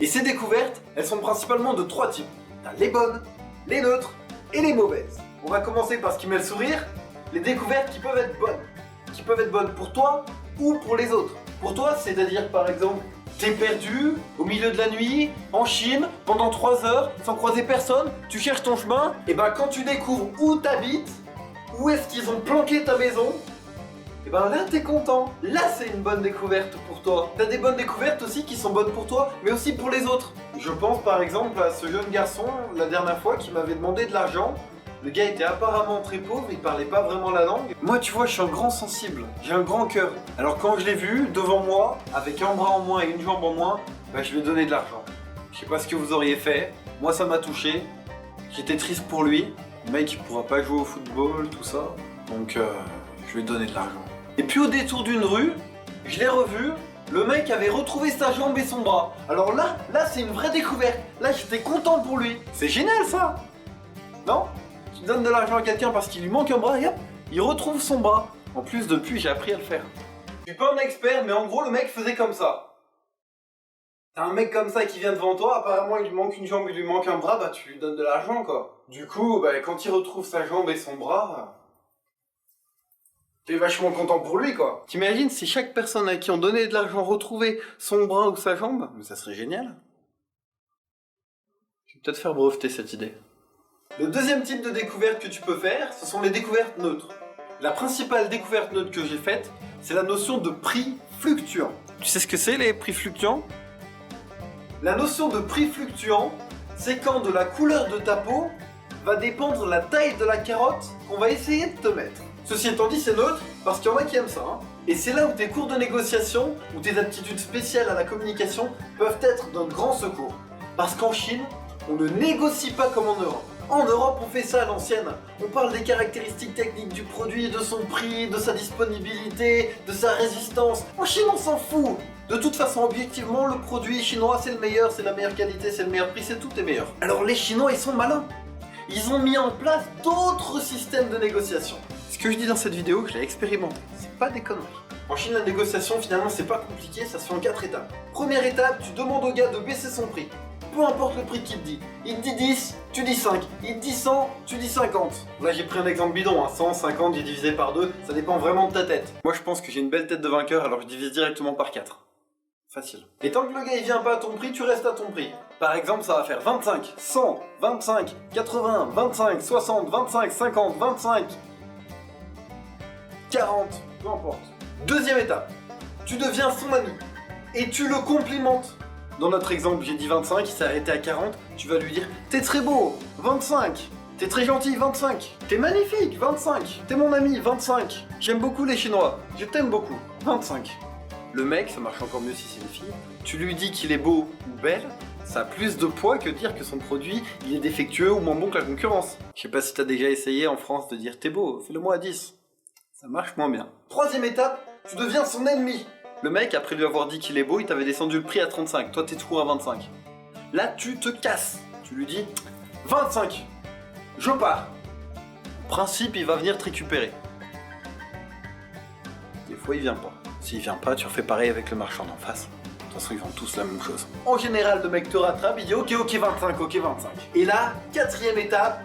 Et ces découvertes, elles sont principalement de 3 types. T'as les bonnes, les neutres et les mauvaises. On va commencer par ce qui met le sourire, les découvertes qui peuvent être bonnes. Qui peuvent être bonnes pour toi ou pour les autres. Pour toi, c'est-à-dire par exemple, t'es perdu au milieu de la nuit, en Chine, pendant 3 heures, sans croiser personne, tu cherches ton chemin, et ben quand tu découvres où t'habites, où est-ce qu'ils ont planqué ta maison, et ben là t'es content. Là c'est une bonne découverte pour toi. T'as des bonnes découvertes aussi qui sont bonnes pour toi, mais aussi pour les autres. Je pense par exemple à ce jeune garçon, la dernière fois, qui m'avait demandé de l'argent. Le gars était apparemment très pauvre, il parlait pas vraiment la langue. Moi tu vois, je suis un grand sensible, j'ai un grand cœur. Alors quand je l'ai vu devant moi, avec un bras en moins et une jambe en moins, bah je lui ai donné de l'argent. Je sais pas ce que vous auriez fait, moi ça m'a touché. J'étais triste pour lui. Le mec il pourra pas jouer au football, tout ça. Donc je lui ai donné de l'argent. Et puis au détour d'une rue, je l'ai revu. Le mec avait retrouvé sa jambe et son bras. Alors là c'est une vraie découverte. Là j'étais content pour lui. C'est génial ça. Non ? Tu donnes de l'argent à quelqu'un parce qu'il lui manque un bras et hop, il retrouve son bras. En plus, depuis, j'ai appris à le faire. Je suis pas un expert, mais en gros, le mec faisait comme ça. T'as un mec comme ça qui vient devant toi, apparemment il lui manque une jambe, il lui manque un bras, bah tu lui donnes de l'argent quoi. Du coup, bah quand il retrouve sa jambe et son bras, t'es vachement content pour lui quoi. T'imagines si chaque personne à qui on donnait de l'argent retrouvait son bras ou sa jambe? Mais ça serait génial. Je vais peut-être faire breveter cette idée. Le deuxième type de découverte que tu peux faire, ce sont les découvertes neutres. La principale découverte neutre que j'ai faite, c'est la notion de prix fluctuant. Tu sais ce que c'est les prix fluctuants? La notion de prix fluctuant, c'est quand de la couleur de ta peau va dépendre la taille de la carotte qu'on va essayer de te mettre. Ceci étant dit, c'est neutre parce qu'il y en a qui aiment ça. Et c'est là où tes cours de négociation ou tes aptitudes spéciales à la communication peuvent être d'un grand secours. Parce qu'en Chine, on ne négocie pas comme en Europe. En Europe, on fait ça à l'ancienne. On parle des caractéristiques techniques du produit, de son prix, de sa disponibilité, de sa résistance. En Chine, on s'en fout. De toute façon, objectivement, le produit chinois, c'est le meilleur, c'est la meilleure qualité, c'est le meilleur prix, c'est tout est meilleur. Alors les Chinois, ils sont malins. Ils ont mis en place d'autres systèmes de négociation. Ce que je dis dans cette vidéo, je l'ai expérimenté. C'est pas des conneries. En Chine, la négociation, finalement, c'est pas compliqué, ça se fait en 4 étapes. Première étape, tu demandes au gars de baisser son prix. Peu importe le prix qu'il te dit. Il te dit 10, tu dis 5. Il te dit 100, tu dis 50. Là j'ai pris un exemple bidon, 100, 50, j'ai divisé par 2, ça dépend vraiment de ta tête. Moi je pense que j'ai une belle tête de vainqueur, alors je divise directement par 4. Facile. Et tant que le gars il vient pas à ton prix, tu restes à ton prix. Par exemple, ça va faire 25, 100, 25, 80, 25, 60, 25, 50, 25, 40, peu importe. Deuxième étape, tu deviens son ami et tu le complimentes. Dans notre exemple, j'ai dit 25, il s'est arrêté à 40, tu vas lui dire « T'es très beau, 25 ! T'es très gentil, 25 ! T'es magnifique, 25 ! T'es mon ami, 25 ! J'aime beaucoup les Chinois, je t'aime beaucoup, 25 ! » Le mec, ça marche encore mieux si c'est une fille, tu lui dis qu'il est beau ou belle, ça a plus de poids que dire que son produit, il est défectueux ou moins bon que la concurrence. Je sais pas si t'as déjà essayé en France de dire « T'es beau, fais-le moi à 10 !» Ça marche moins bien. Troisième étape, tu deviens son ennemi. Le mec, après lui avoir dit qu'il est beau, il t'avait descendu le prix à 35. Toi, t'es toujours à 25. Là, tu te casses. Tu lui dis 25. Je pars. En principe, il va venir te récupérer. Des fois, il vient pas. S'il vient pas, tu refais pareil avec le marchand d'en face. De toute façon, ils vendent tous la même chose. En général, le mec te rattrape, il dit ok, 25, ok, 25. Et là, quatrième étape,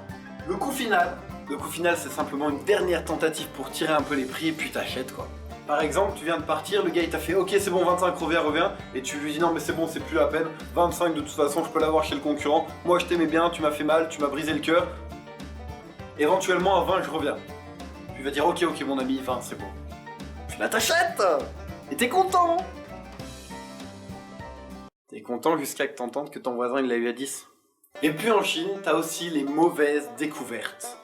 le coup final. Le coup final, c'est simplement une dernière tentative pour tirer un peu les prix et puis t'achètes quoi. Par exemple, tu viens de partir, le gars il t'a fait ok c'est bon 25, reviens, et tu lui dis non mais c'est bon, c'est plus la peine, 25 de toute façon je peux l'avoir chez le concurrent, moi je t'aimais bien, tu m'as fait mal, tu m'as brisé le cœur, éventuellement à 20 je reviens. Puis il va dire ok mon ami, 20 c'est bon. Puis là t'achètes. Et t'es content. T'es content jusqu'à que t'entendes que ton voisin il l'a eu à 10. Et puis en Chine, t'as aussi les mauvaises découvertes.